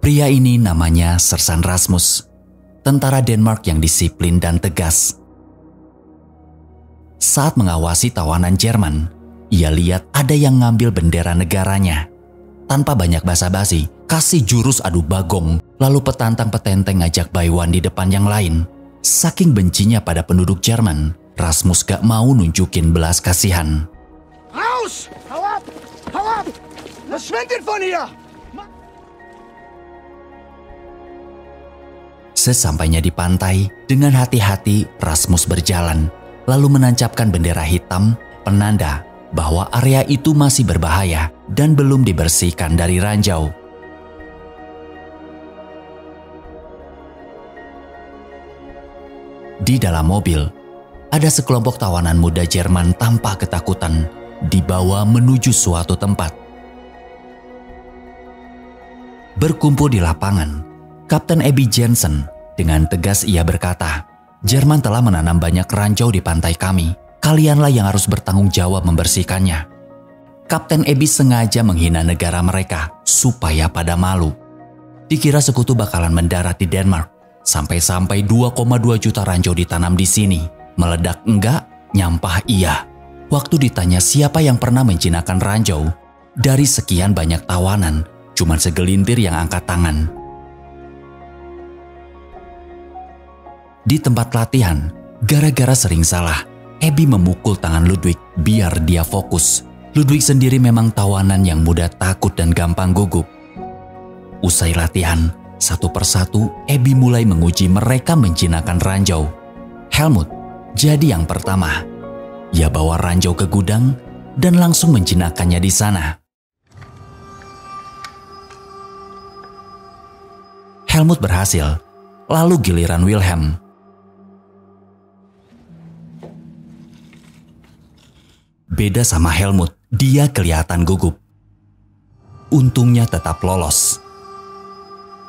Pria ini namanya Sersan Rasmus, tentara Denmark yang disiplin dan tegas. Saat mengawasi tawanan Jerman, ia lihat ada yang ngambil bendera negaranya. Tanpa banyak basa-basi, kasih jurus adu bagong, lalu petantang petenteng ngajak Baiwan di depan yang lain. Saking bencinya pada penduduk Jerman, Rasmus gak mau nunjukin belas kasihan. Raus! Hau ab! Hau ab! Verschwindet von hier! Sesampainya di pantai, dengan hati-hati Rasmus berjalan, lalu menancapkan bendera hitam, penanda bahwa area itu masih berbahaya dan belum dibersihkan dari ranjau. Di dalam mobil, ada sekelompok tawanan muda Jerman tanpa ketakutan dibawa menuju suatu tempat. Berkumpul di lapangan, Kapten Abby Jensen dengan tegas ia berkata, "Jerman telah menanam banyak ranjau di pantai kami. Kalianlah yang harus bertanggung jawab membersihkannya." Kapten Abby sengaja menghina negara mereka supaya pada malu. Dikira sekutu bakalan mendarat di Denmark. Sampai-sampai 2,2 juta ranjau ditanam di sini. Meledak enggak, nyampah iya. Waktu ditanya siapa yang pernah menjinakkan ranjau, dari sekian banyak tawanan, cuman segelintir yang angkat tangan. Di tempat latihan, gara-gara sering salah, Abby memukul tangan Ludwig biar dia fokus. Ludwig sendiri memang tawanan yang mudah takut dan gampang gugup. Usai latihan, satu persatu Abby mulai menguji mereka menjinakkan ranjau. Helmut jadi yang pertama. Ia bawa ranjau ke gudang dan langsung menjinakkannya di sana. Helmut berhasil, lalu giliran Wilhelm. Beda sama Helmut, dia kelihatan gugup. Untungnya tetap lolos.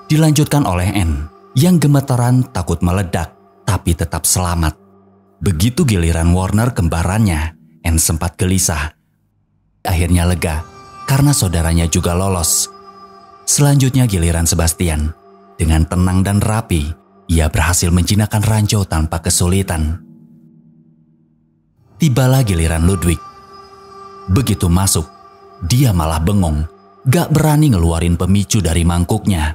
Dilanjutkan oleh N, yang gemetaran takut meledak, tapi tetap selamat. Begitu giliran Warner kembarannya, N sempat gelisah. Akhirnya lega, karena saudaranya juga lolos. Selanjutnya giliran Sebastian. Dengan tenang dan rapi, ia berhasil menjinakkan ranjau tanpa kesulitan. Tibalah giliran Ludwig. Begitu masuk, dia malah bengong, gak berani ngeluarin pemicu dari mangkuknya.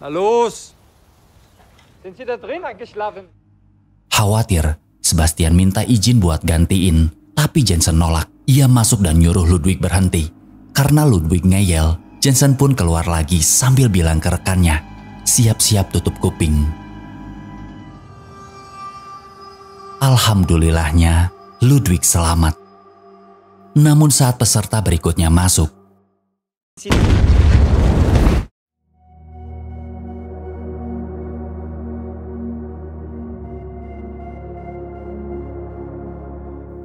Los! Sind Sie da drin eingeschlafen? Khawatir, Sebastian minta izin buat gantiin, tapi Jensen nolak. Ia masuk dan nyuruh Ludwig berhenti. Karena Ludwig ngeyel, Jensen pun keluar lagi sambil bilang ke rekannya, "Siap-siap tutup kuping." Alhamdulillahnya, Ludwig selamat. Namun saat peserta berikutnya masuk,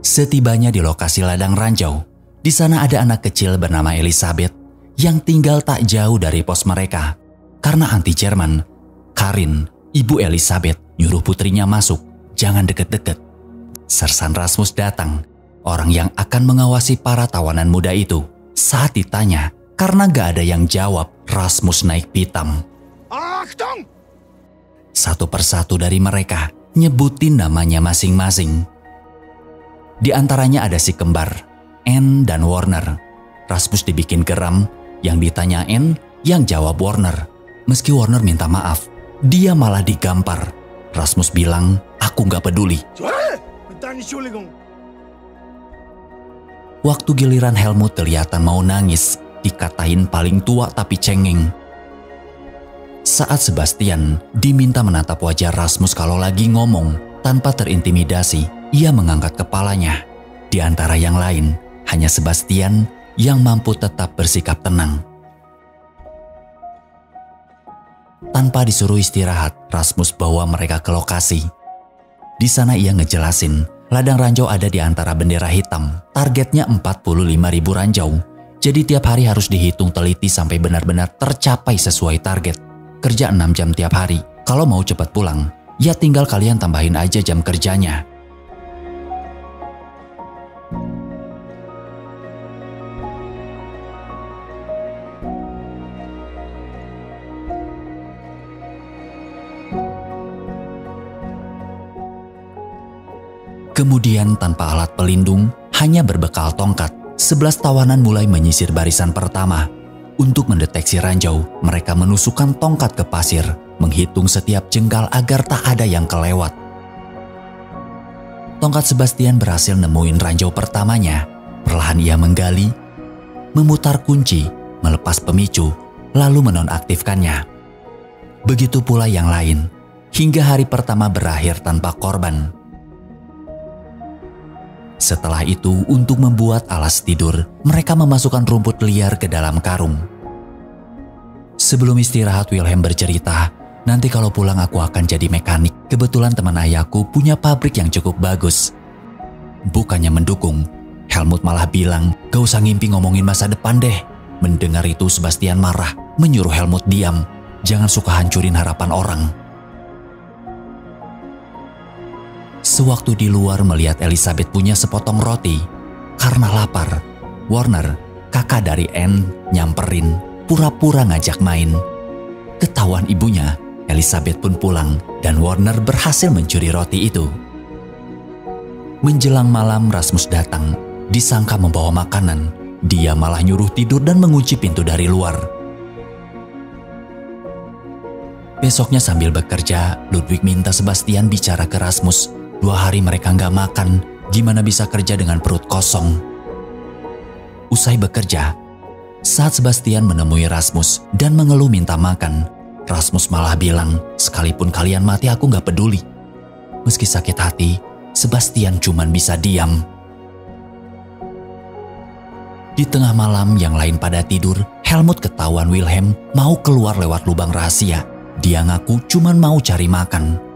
setibanya di lokasi ladang ranjau, di sana ada anak kecil bernama Elizabeth yang tinggal tak jauh dari pos mereka. Karena anti-Jerman, Karin, ibu Elizabeth, nyuruh putrinya masuk. Jangan deket-deket. Sersan Rasmus datang, orang yang akan mengawasi para tawanan muda itu. Saat ditanya, karena gak ada yang jawab, Rasmus naik pitam. Achtung! Satu persatu dari mereka nyebutin namanya masing-masing. Di antaranya ada si kembar, N dan Warner. Rasmus dibikin geram, yang ditanya N, yang jawab Warner. Meski Warner minta maaf, dia malah digampar. Rasmus bilang, "Aku gak peduli." Waktu giliran Helmut kelihatan mau nangis, dikatain paling tua tapi cengeng. Saat Sebastian diminta menatap wajah Rasmus kalau lagi ngomong, tanpa terintimidasi, ia mengangkat kepalanya. Di antara yang lain, hanya Sebastian yang mampu tetap bersikap tenang. Tanpa disuruh istirahat, Rasmus bawa mereka ke lokasi. Di sana ia ngejelasin, ladang ranjau ada di antara bendera hitam. Targetnya 45.000 ranjau. Jadi tiap hari harus dihitung teliti sampai benar-benar tercapai sesuai target. Kerja 6 jam tiap hari. Kalau mau cepat pulang, ya tinggal kalian tambahin aja jam kerjanya. Kemudian tanpa alat pelindung, hanya berbekal tongkat, 11 tawanan mulai menyisir barisan pertama. Untuk mendeteksi ranjau, mereka menusukkan tongkat ke pasir, menghitung setiap jengkal agar tak ada yang kelewat. Tongkat Sebastian berhasil nemuin ranjau pertamanya. Perlahan ia menggali, memutar kunci, melepas pemicu, lalu menonaktifkannya. Begitu pula yang lain, hingga hari pertama berakhir tanpa korban. Setelah itu, untuk membuat alas tidur, mereka memasukkan rumput liar ke dalam karung. Sebelum istirahat, Wilhelm bercerita, nanti kalau pulang aku akan jadi mekanik. Kebetulan teman ayahku punya pabrik yang cukup bagus. Bukannya mendukung, Helmut malah bilang, gak usah ngimpi ngomongin masa depan deh. Mendengar itu Sebastian marah, menyuruh Helmut diam. Jangan suka hancurin harapan orang. Sewaktu di luar melihat Elizabeth punya sepotong roti, karena lapar, Warner, kakak dari Anne, nyamperin, pura-pura ngajak main. Ketahuan ibunya, Elizabeth pun pulang dan Warner berhasil mencuri roti itu. Menjelang malam Rasmus datang, disangka membawa makanan. Dia malah nyuruh tidur dan mengunci pintu dari luar. Besoknya sambil bekerja, Ludwig minta Sebastian bicara ke Rasmus. 2 hari mereka nggak makan, gimana bisa kerja dengan perut kosong? Usai bekerja, saat Sebastian menemui Rasmus dan mengeluh minta makan, Rasmus malah bilang, sekalipun kalian mati aku nggak peduli. Meski sakit hati, Sebastian cuman bisa diam. Di tengah malam yang lain pada tidur, Helmut ketahuan Wilhelm mau keluar lewat lubang rahasia. Dia ngaku cuman mau cari makan.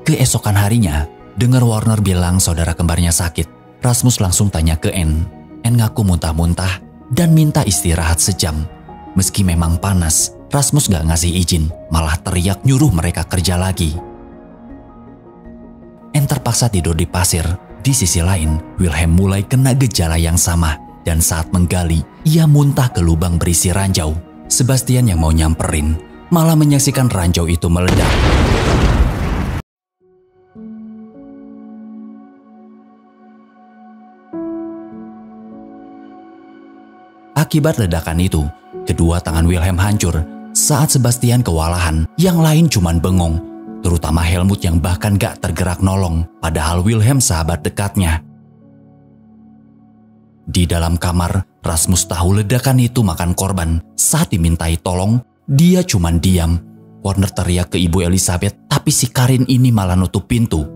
Keesokan harinya, dengar Warner bilang saudara kembarnya sakit. Rasmus langsung tanya ke Anne. Anne ngaku muntah-muntah dan minta istirahat sejam. Meski memang panas, Rasmus gak ngasih izin, malah teriak nyuruh mereka kerja lagi. Anne terpaksa tidur di pasir. Di sisi lain, Wilhelm mulai kena gejala yang sama. Dan saat menggali, ia muntah ke lubang berisi ranjau. Sebastian yang mau nyamperin, malah menyaksikan ranjau itu meledak. Akibat ledakan itu, kedua tangan Wilhelm hancur. Saat Sebastian kewalahan, yang lain cuman bengong. Terutama Helmut yang bahkan gak tergerak nolong, padahal Wilhelm sahabat dekatnya. Di dalam kamar, Rasmus tahu ledakan itu makan korban. Saat dimintai tolong, dia cuman diam. Warner teriak ke ibu Elizabeth, tapi si Karin ini malah nutup pintu.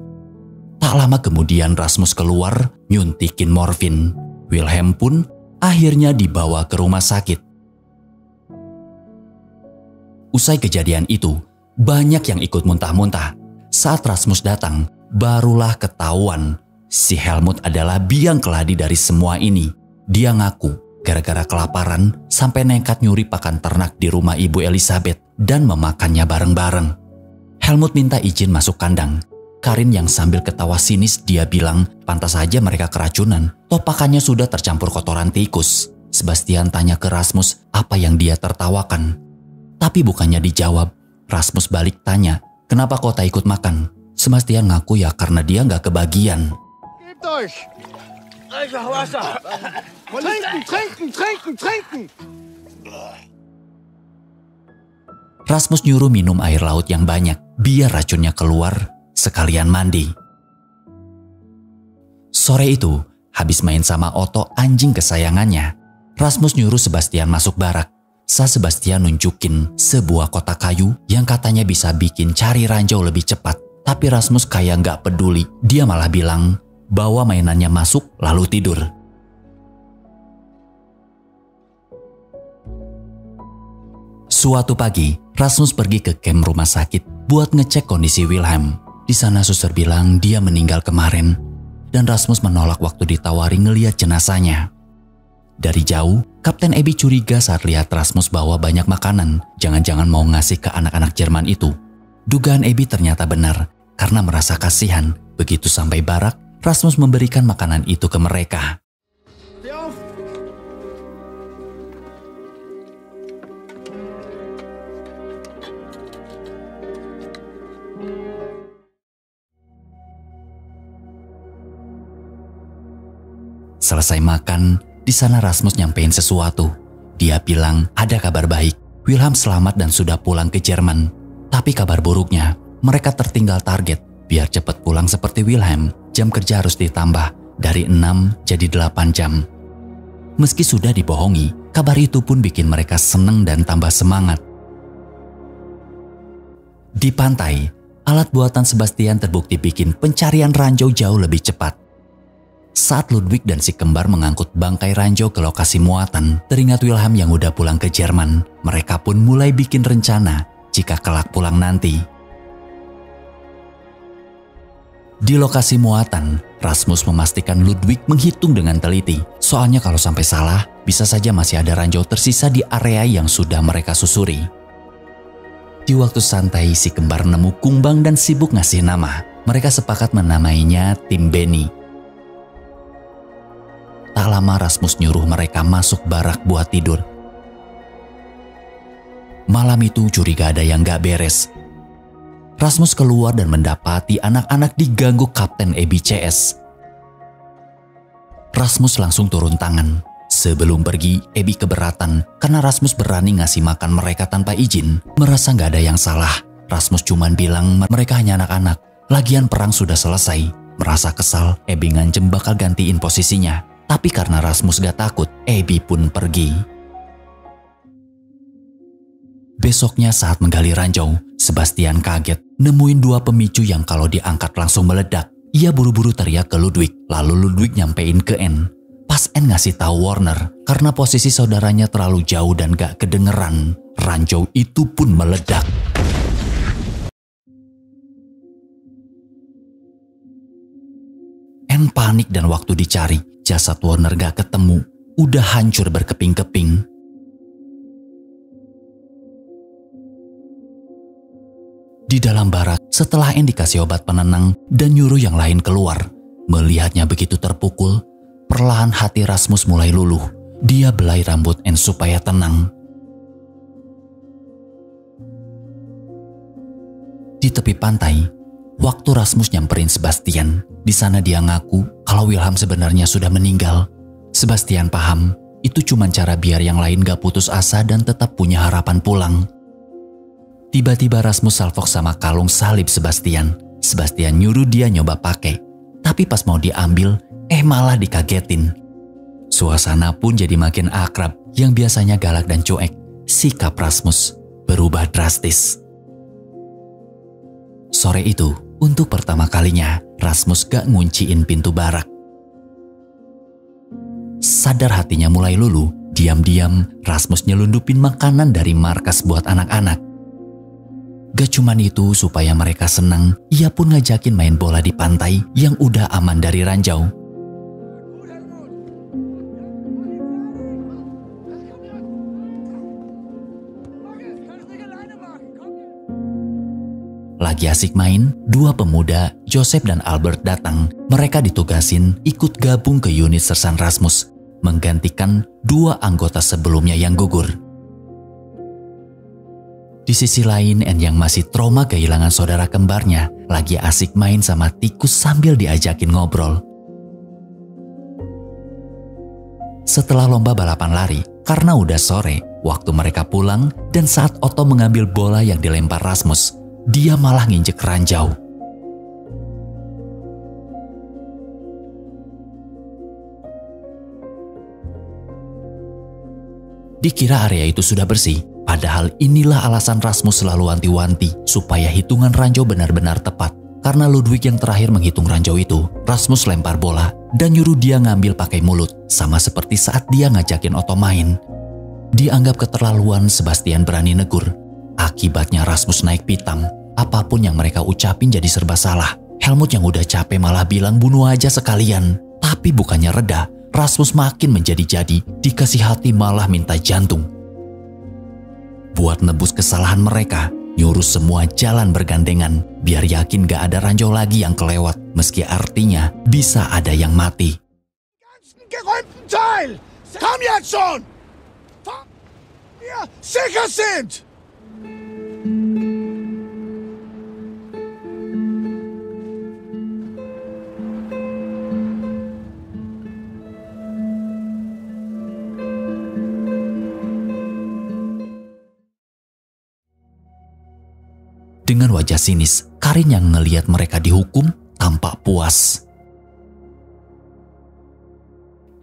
Tak lama kemudian Rasmus keluar, nyuntikin morfin. Wilhelm pun akhirnya dibawa ke rumah sakit. Usai kejadian itu, banyak yang ikut muntah-muntah. Saat Rasmus datang, barulah ketahuan si Helmut adalah biang keladi dari semua ini. Dia ngaku gara-gara kelaparan sampai nekat nyuri pakan ternak di rumah ibu Elizabeth dan memakannya bareng-bareng. Helmut minta izin masuk kandang. Karin yang sambil ketawa sinis dia bilang, pantas saja mereka keracunan. Toh pakannya sudah tercampur kotoran tikus. Sebastian tanya ke Rasmus apa yang dia tertawakan. Tapi bukannya dijawab, Rasmus balik tanya, kenapa kau tak ikut makan? Sebastian ngaku ya karena dia nggak kebagian. Gebt euch! Alter Wasser! Trinken! Rasmus nyuruh minum air laut yang banyak, biar racunnya keluar. Sekalian mandi. Sore itu, habis main sama Otto, anjing kesayangannya, Rasmus nyuruh Sebastian masuk barak. Saat Sebastian nunjukin sebuah kotak kayu yang katanya bisa bikin cari ranjau lebih cepat. Tapi Rasmus kayak gak peduli. Dia malah bilang, bawa mainannya masuk lalu tidur. Suatu pagi, Rasmus pergi ke kamp rumah sakit buat ngecek kondisi Wilhelm. Di sana suster bilang dia meninggal kemarin dan Rasmus menolak waktu ditawari ngeliat jenazahnya. Dari jauh, Kapten Abby curiga saat lihat Rasmus bawa banyak makanan. Jangan-jangan mau ngasih ke anak-anak Jerman itu. Dugaan Abby ternyata benar karena merasa kasihan. Begitu sampai barak, Rasmus memberikan makanan itu ke mereka. Selesai makan, di sana Rasmus nyampein sesuatu. Dia bilang ada kabar baik. Wilhelm selamat dan sudah pulang ke Jerman. Tapi kabar buruknya, mereka tertinggal target. Biar cepat pulang seperti Wilhelm, jam kerja harus ditambah dari 6 jadi 8 jam. Meski sudah dibohongi, kabar itu pun bikin mereka seneng dan tambah semangat. Di pantai, alat buatan Sebastian terbukti bikin pencarian ranjau jauh lebih cepat. Saat Ludwig dan si kembar mengangkut bangkai ranjau ke lokasi muatan, teringat Wilhelm yang udah pulang ke Jerman, mereka pun mulai bikin rencana jika kelak pulang nanti. Di lokasi muatan, Rasmus memastikan Ludwig menghitung dengan teliti. Soalnya kalau sampai salah, bisa saja masih ada ranjau tersisa di area yang sudah mereka susuri. Di waktu santai, si kembar nemu kumbang dan sibuk ngasih nama. Mereka sepakat menamainya Tim Benny. Tak lama Rasmus nyuruh mereka masuk barak buat tidur. Malam itu curiga ada yang gak beres. Rasmus keluar dan mendapati anak-anak diganggu Kapten Abby CS. Rasmus langsung turun tangan. Sebelum pergi, Abby keberatan karena Rasmus berani ngasih makan mereka tanpa izin. Merasa gak ada yang salah, Rasmus cuman bilang mereka hanya anak-anak. Lagian perang sudah selesai. Merasa kesal, Abby ngancem bakal gantiin posisinya. Tapi karena Rasmus gak takut, Abby pun pergi. Besoknya saat menggali ranjau, Sebastian kaget nemuin 2 pemicu yang kalau diangkat langsung meledak. Ia buru-buru teriak ke Ludwig, lalu Ludwig nyampein ke Anne. Pas Anne ngasih tahu Warner, karena posisi saudaranya terlalu jauh dan gak kedengeran, ranjau itu pun meledak. Anne panik dan waktu dicari, jasad Warner gak ketemu, udah hancur berkeping-keping. Di dalam barak, setelah Anne dikasih obat penenang dan nyuruh yang lain keluar, melihatnya begitu terpukul, perlahan hati Rasmus mulai luluh. Dia belai rambut Anne supaya tenang. Di tepi pantai, waktu Rasmus nyamperin Sebastian, di sana dia ngaku kalau Wilhelm sebenarnya sudah meninggal. Sebastian paham, itu cuma cara biar yang lain gak putus asa dan tetap punya harapan pulang. Tiba-tiba Rasmus salvok sama kalung salib Sebastian. Sebastian nyuruh dia nyoba pakai, tapi pas mau diambil, malah dikagetin. Suasana pun jadi makin akrab. Yang biasanya galak dan cuek, sikap Rasmus berubah drastis. Sore itu, untuk pertama kalinya, Rasmus gak ngunciin pintu barak. Sadar hatinya mulai luluh, diam-diam Rasmus nyelundupin makanan dari markas buat anak-anak. Gak cuman itu, supaya mereka senang, ia pun ngajakin main bola di pantai yang udah aman dari ranjau. Lagi asik main, 2 pemuda, Joseph dan Albert datang. Mereka ditugasin ikut gabung ke unit Sersan Rasmus, menggantikan 2 anggota sebelumnya yang gugur. Di sisi lain, Anne yang masih trauma kehilangan saudara kembarnya, lagi asik main sama tikus sambil diajakin ngobrol. Setelah lomba balapan lari, karena udah sore, waktu mereka pulang, dan saat Otto mengambil bola yang dilempar Rasmus, dia malah nginjek ranjau. Dikira area itu sudah bersih, padahal inilah alasan Rasmus selalu wanti-wanti supaya hitungan ranjau benar-benar tepat. Karena Ludwig yang terakhir menghitung ranjau itu, Rasmus lempar bola dan nyuruh dia ngambil pakai mulut, sama seperti saat dia ngajakin Otto main. Dianggap keterlaluan, Sebastian berani negur. Akibatnya Rasmus naik pitam. Apapun yang mereka ucapin jadi serba salah. Helmut yang udah capek malah bilang bunuh aja sekalian. Tapi bukannya reda, Rasmus makin menjadi-jadi, dikasih hati malah minta jantung. Buat nebus kesalahan mereka, nyuruh semua jalan bergandengan, biar yakin gak ada ranjau lagi yang kelewat, meski artinya bisa ada yang mati. Geräumten Teil! Komm jetzt schon! Wir sicher sind! Dengan wajah sinis, Karin yang ngeliat mereka dihukum tampak puas.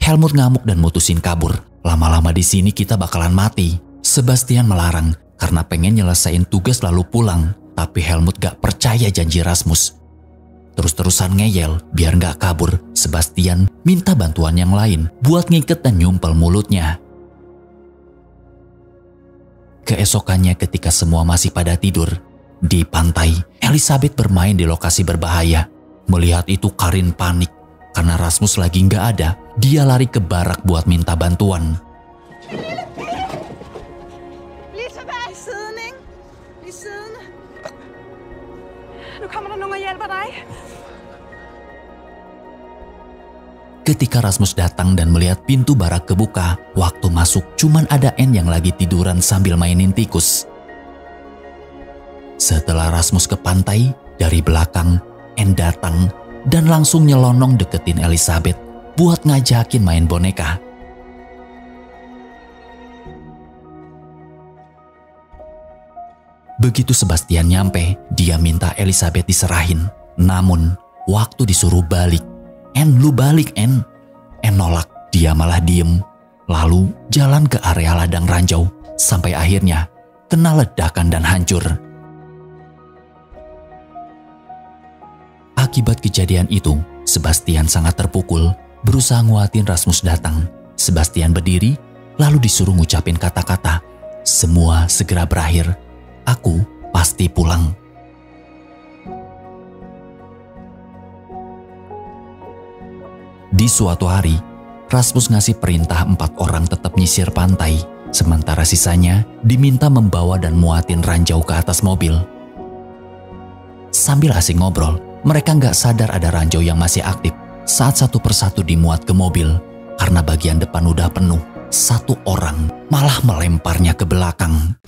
Helmut ngamuk dan mutusin kabur. Lama-lama di sini kita bakalan mati. Sebastian melarang karena pengen nyelesain tugas lalu pulang. Tapi Helmut gak percaya janji Rasmus. Terus-terusan ngeyel biar gak kabur. Sebastian minta bantuan yang lain buat ngiket dan nyumpel mulutnya. Keesokannya ketika semua masih pada tidur, di pantai, Elizabeth bermain di lokasi berbahaya. Melihat itu Karin panik. Karena Rasmus lagi gak ada, dia lari ke barak buat minta bantuan. Ketika Rasmus datang dan melihat pintu barak kebuka, waktu masuk cuman ada Anne yang lagi tiduran sambil mainin tikus. Setelah Rasmus ke pantai, dari belakang, Anne datang dan langsung nyelonong deketin Elizabeth buat ngajakin main boneka. Begitu Sebastian nyampe, dia minta Elizabeth diserahin. Namun, waktu disuruh balik, "En, lu balik, En." En nolak, dia malah diem. Lalu jalan ke area ladang ranjau, sampai akhirnya kena ledakan dan hancur. Akibat kejadian itu, Sebastian sangat terpukul, berusaha nguatin Rasmus datang. Sebastian berdiri, lalu disuruh ngucapin kata-kata, "Semua segera berakhir, aku pasti pulang." Di suatu hari, Rasmus ngasih perintah 4 orang tetap nyisir pantai, sementara sisanya diminta membawa dan muatin ranjau ke atas mobil. Sambil asik ngobrol, mereka nggak sadar ada ranjau yang masih aktif saat satu persatu dimuat ke mobil. Karena bagian depan udah penuh, satu orang malah melemparnya ke belakang.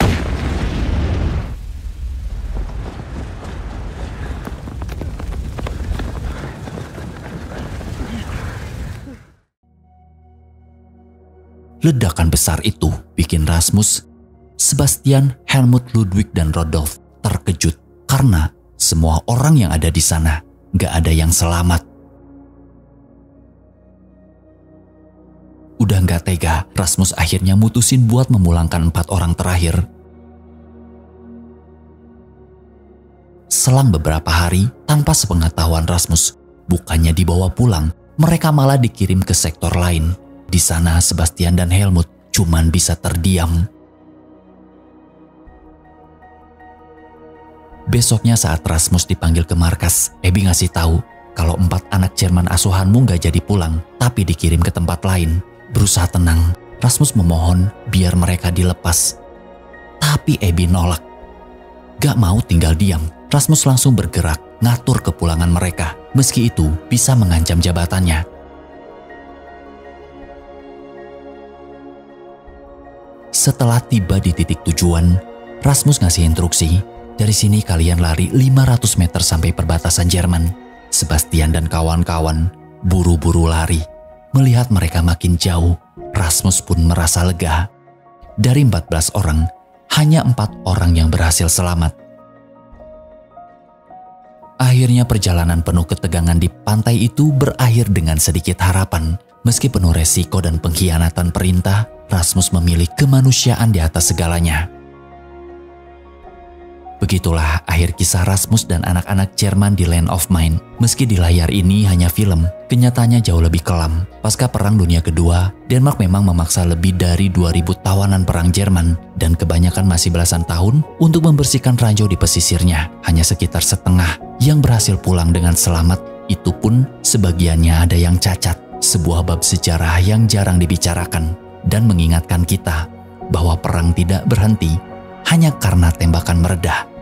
Ledakan besar itu bikin Rasmus, Sebastian, Helmut, Ludwig, dan Rodolf terkejut karena semua orang yang ada di sana gak ada yang selamat. Udah gak tega, Rasmus akhirnya mutusin buat memulangkan 4 orang terakhir. Selang beberapa hari, tanpa sepengetahuan Rasmus, bukannya dibawa pulang, mereka malah dikirim ke sektor lain. Di sana Sebastian dan Helmut cuman bisa terdiam. Besoknya saat Rasmus dipanggil ke markas, Abby ngasih tahu kalau 4 anak Jerman asuhanmu gak jadi pulang, tapi dikirim ke tempat lain. Berusaha tenang, Rasmus memohon biar mereka dilepas. Tapi Abby nolak. Gak mau tinggal diam, Rasmus langsung bergerak ngatur kepulangan mereka, meski itu bisa mengancam jabatannya. Setelah tiba di titik tujuan, Rasmus ngasih instruksi, dari sini kalian lari 500 meter sampai perbatasan Jerman. Sebastian dan kawan-kawan buru-buru lari. Melihat mereka makin jauh, Rasmus pun merasa lega. Dari 14 orang, hanya 4 orang yang berhasil selamat. Akhirnya perjalanan penuh ketegangan di pantai itu berakhir dengan sedikit harapan. Meski penuh resiko dan pengkhianatan perintah, Rasmus memilih kemanusiaan di atas segalanya. Begitulah akhir kisah Rasmus dan anak-anak Jerman di Land of Mine. Meski di layar ini hanya film, kenyataannya jauh lebih kelam. Pasca Perang Dunia Kedua, Denmark memang memaksa lebih dari 2000 tawanan perang Jerman dan kebanyakan masih belasan tahun untuk membersihkan ranjau di pesisirnya. Hanya sekitar setengah yang berhasil pulang dengan selamat, itu pun sebagiannya ada yang cacat. Sebuah bab sejarah yang jarang dibicarakan dan mengingatkan kita bahwa perang tidak berhenti hanya karena tembakan meredah.